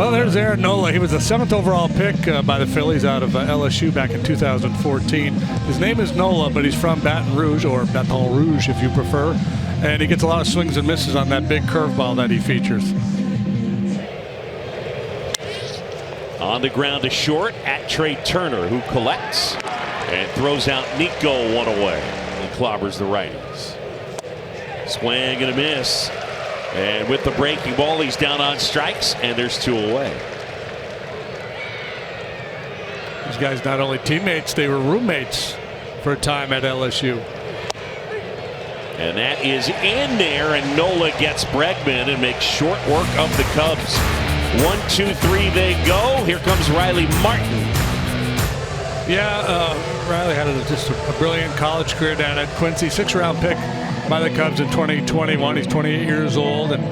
Well, there's Aaron Nola. He was the 7th overall pick by the Phillies out of LSU back in 2014. His name is Nola, but he's from Baton Rouge, or Baton Rouge if you prefer. And he gets a lot of swings and misses on that big curveball that he features. On the ground to short at Trey Turner, who collects and throws out Nico one away. He clobbers the righties. Swing and a miss. And with the breaking ball, he's down on strikes, and there's 2 away. These guys not only teammates, they were roommates for a time at LSU. And that is in there, and Nola gets Bregman and makes short work of the Cubs. 1, 2, 3, they go. Here comes Riley Martin. Yeah, Riley had just a brilliant college career down at Quincy. 6th-round pick by the Cubs in 2021. He's 28 years old and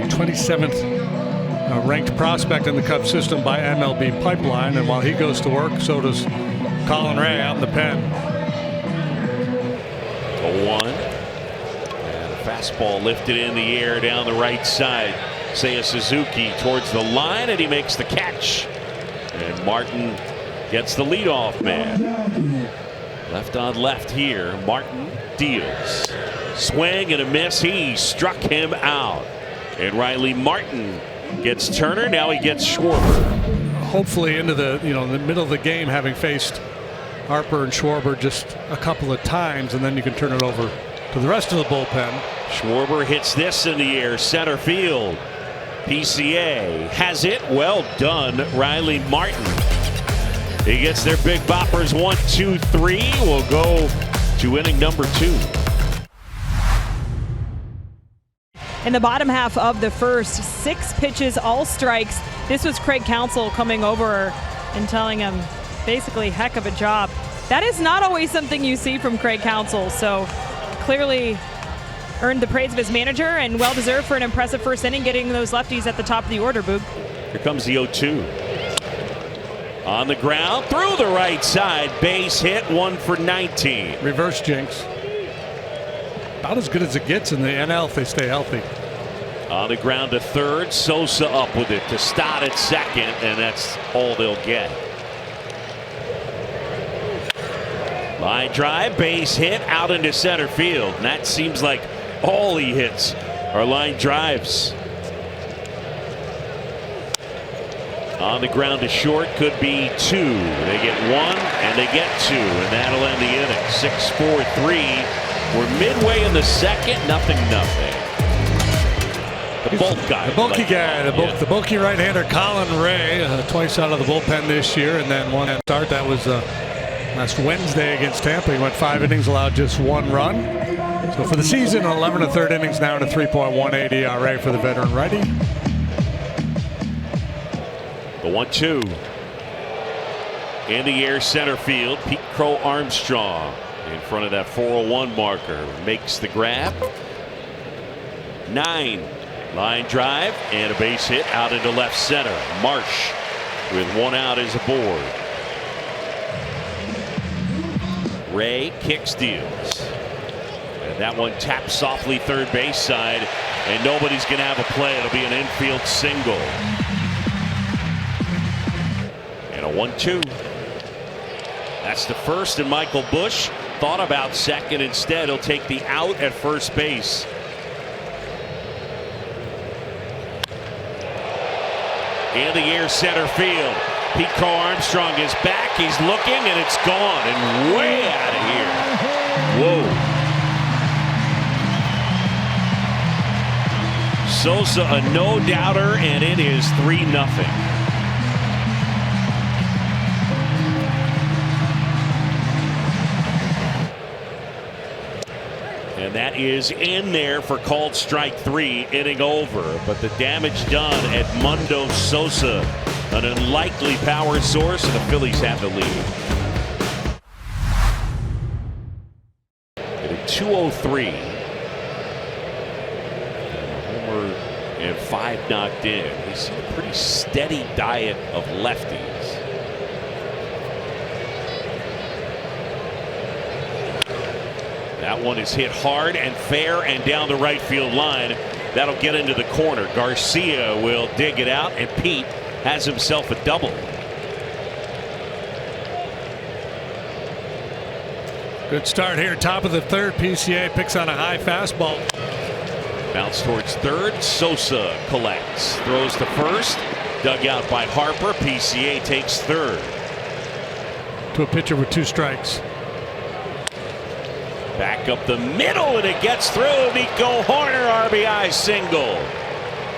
the 27th ranked prospect in the Cubs system by MLB Pipeline. And while he goes to work, so does Colin Ray out in the pen. 0-1. And a fastball lifted in the air down the right side. Seiya Suzuki towards the line, and he makes the catch. And Martin gets the leadoff man. Left on left here. Martin deals. Swing and a miss. He struck him out. And Riley Martin gets Turner. Now he gets Schwarber. Hopefully into the the middle of the game, having faced Harper and Schwarber just a couple of times, and then you can turn it over to the rest of the bullpen. Schwarber hits this in the air, center field. PCA has it. Well done, Riley Martin. He gets their big boppers. 1, 2, 3. We'll go to inning number 2. In the bottom half of the first, 6 pitches, all strikes. This was Craig Counsell coming over and telling him basically heck of a job. That is not always something you see from Craig Counsell, so clearly earned the praise of his manager and well deserved for an impressive first inning, getting those lefties at the top of the order, Boog. Here comes the 0-2. On the ground, through the right side, base hit, 1 for 19. Reverse jinx. About as good as it gets in the NL if they stay healthy. On the ground to third, Sosa up with it to Stott at second, and that's all they'll get. Line drive, base hit, out into center field, and that seems like all he hits are line drives. On the ground to short, could be 2. They get 1 and they get 2, and that'll end the inning. 6-4-3. We're midway in the second, 0-0. The bulk guy. The bulky guy, the bulky right-hander Colin Ray, twice out of the bullpen this year, and then one start. That was last Wednesday against Tampa. He went 5 innings, allowed just 1 run. So for the season, 11 1/3 innings now, and a 3.18 ERA for the veteran righty. The 1-2. In the air, center field. Pete Crow Armstrong in front of that 401 marker. Makes the grab. 9. Line drive and a base hit out into left center. Marsh with 1 out is aboard. Ray kicks, deals. And that one taps softly third base side, and nobody's going to have a play. It'll be an infield single. And a 1-2. That's the first, and Michael Busch thought about second. Instead, he'll take the out at first base. In the air, center field. Pete Crow Armstrong is back. He's looking, and it's gone, and way out of here. Whoa. Sosa, a no-doubter, and it is 3-0. And that is in there for called strike 3, inning over. But the damage done at Edmundo Sosa, an unlikely power source, and the Phillies have the lead. At 2:03. Homer and 5 knocked in. He's a pretty steady diet of lefties. That one is hit hard and fair and down the right field line. That'll get into the corner. Garcia will dig it out, and Pete has himself a double. Good start here. Top of the third. PCA picks on a high fastball. Bounce towards third. Sosa collects. Throws to first. Dug out by Harper. PCA takes third. To a pitcher with 2 strikes. Back up the middle, and it gets through. Nico Hoerner, RBI single.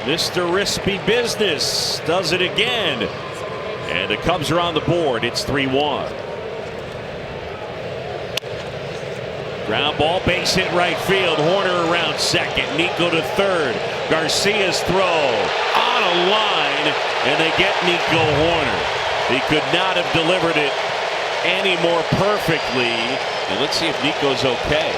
Mr. Rispy Business does it again. And the Cubs are on the board. It's 3-1. Ground ball, base hit right field. Hoerner around second. Nico to third. Garcia's throw on a line, and they get Nico Hoerner. He could not have delivered it any more perfectly. And let's see if Nico's okay.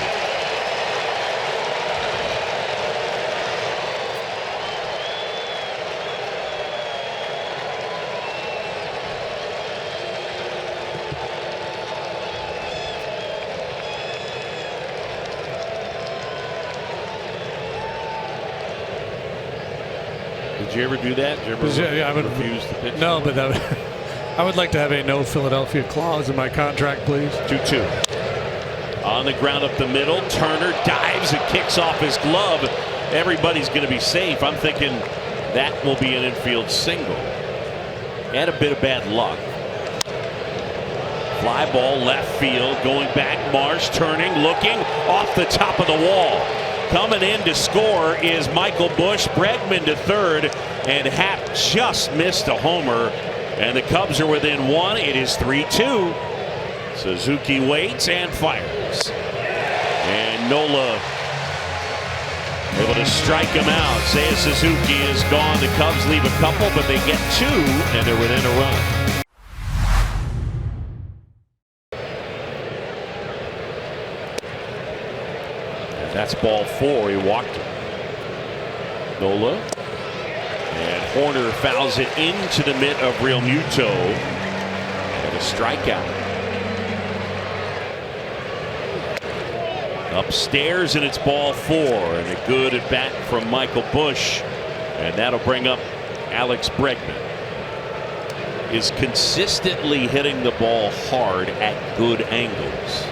Did you ever do that? Did you ever I would refuse to pitch? No, but I would like to have a no Philadelphia clause in my contract, please. 2-2. On the ground up the middle. Turner dives and kicks off his glove. Everybody's going to be safe. I'm thinking that will be an infield single. And a bit of bad luck. Fly ball left field. Going back. Marsh turning, looking off the top of the wall. Coming in to score is Michael Busch. Bregman to third, and Happ just missed a homer, and the Cubs are within 1. It is 3-2. Suzuki waits and fires, and Nola able to strike him out. Seiya Suzuki is gone. The Cubs leave a couple, but they get 2, and they're within a run. That's ball 4. He walked it. Nola. And Hoerner fouls it into the mitt of Real Muto. And a strikeout. Upstairs, and it's ball 4. And a good at bat from Michael Busch. And that'll bring up Alex Bregman. Is consistently hitting the ball hard at good angles.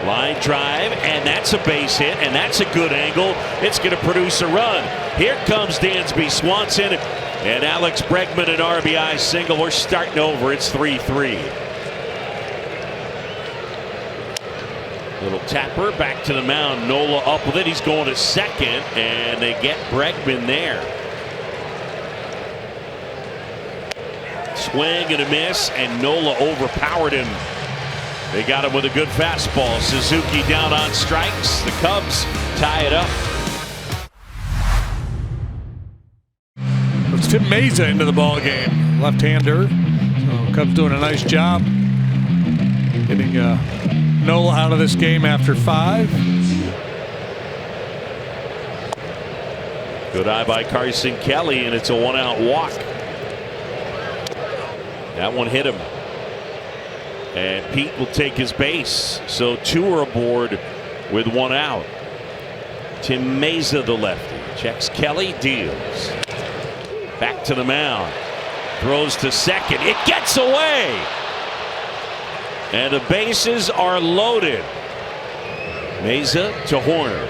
Line drive, and that's a base hit, and that's a good angle. It's going to produce a run. Here comes Dansby Swanson, and Alex Bregman, an RBI single. We're starting over. It's 3-3. Little tapper back to the mound. Nola up with it. He's going to second, and they get Bregman there. Swing and a miss, and Nola overpowered him. They got him with a good fastball. Suzuki down on strikes. The Cubs tie it up. It's Tim Mesa into the ball game, left-hander. So Cubs doing a nice job getting Nola out of this game after 5. Good eye by Carson Kelly, and it's a 1-out walk. That one hit him. And Pete will take his base. So 2 are aboard with 1 out. Tim Mesa, the lefty, checks Kelly, deals. Back to the mound. Throws to second. It gets away. And the bases are loaded. Mesa to Hoerner.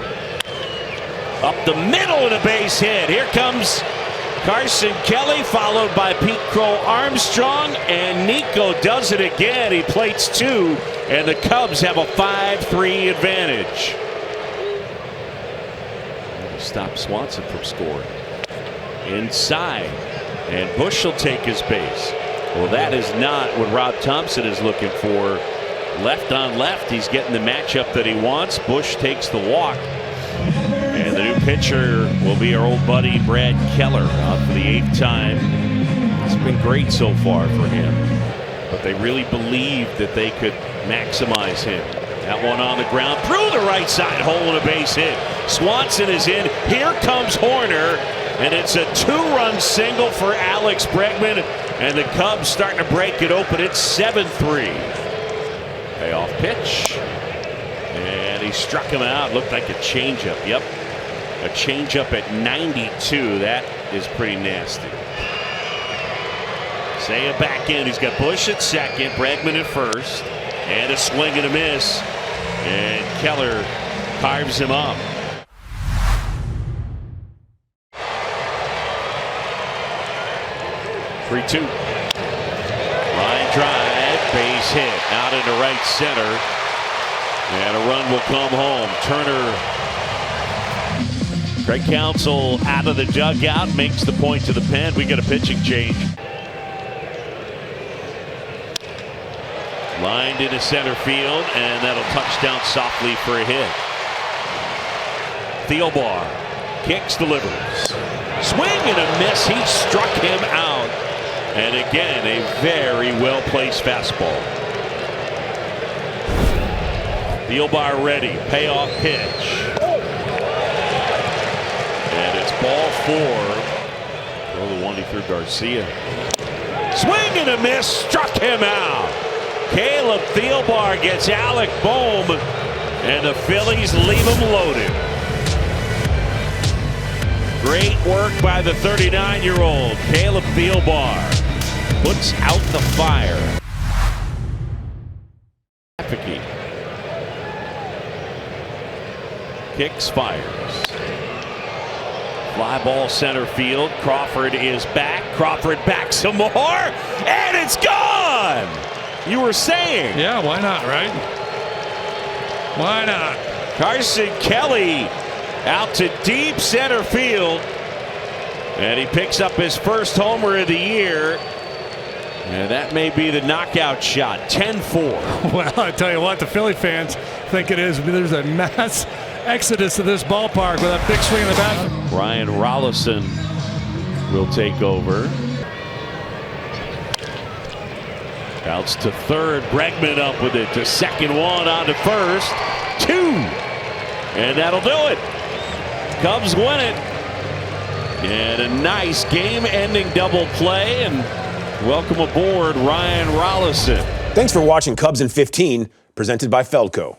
Up the middle of the base hit. Here comes Carson Kelly, followed by Pete Crow Armstrong, and Nico does it again. He plates 2, and the Cubs have a 5-3 advantage. Stop Swanson from scoring. Inside, and Busch will take his base. Well, that is not what Rob Thompson is looking for. Left on left, he's getting the matchup that he wants. Busch takes the walk. And the new pitcher will be our old buddy Brad Keller, out for the 8th time. It's been great so far for him, but they really believed that they could maximize him. That one on the ground through the right side hole, and a base hit. Swanson is in. Here comes Hoerner, and it's a 2-run single for Alex Bregman, and the Cubs starting to break it open. It's 7-3. Payoff pitch. And he struck him out. Looked like a changeup. Yep. A changeup at 92. That is pretty nasty. Seiya back in. He's got Bush at second, Bregman at first, and a swing and a miss. And Keller carves him up. Three-two. Line drive, base hit out into right center, and a run will come home. Turner. Craig Counsell out of the dugout, makes the point to the pen. We got a pitching change. Lined into center field, and that'll touch down softly for a hit. Thielbar kicks, delivers. Swing and a miss. He struck him out. And again, a very well-placed fastball. Thielbar ready. Payoff pitch. And it's ball four. Throw the one he threw Garcia. Swing and a miss. Struck him out. Caleb Thielbar gets Alec Bohm, and the Phillies leave him loaded. Great work by the 39-year-old. Caleb Thielbar puts out the fire. Kicks, fires. Fly ball center field. Crawford is back. Crawford back some more, and it's gone! You were saying. Yeah, why not, right? Why not? Carson Kelly out to deep center field. And he picks up his first homer of the year. And that may be the knockout shot. 10-4. Well, I tell you what, the Philly fans think it is. There's a mass exodus to this ballpark with that big swing in the bat. Ryan Rollison will take over. Outs to third. Bregman up with it to second, one on to first. Two. And that'll do it. Cubs win it. And a nice game-ending double play. And welcome aboard Ryan Rollison. Thanks for watching Cubs in 15, presented by Feldco.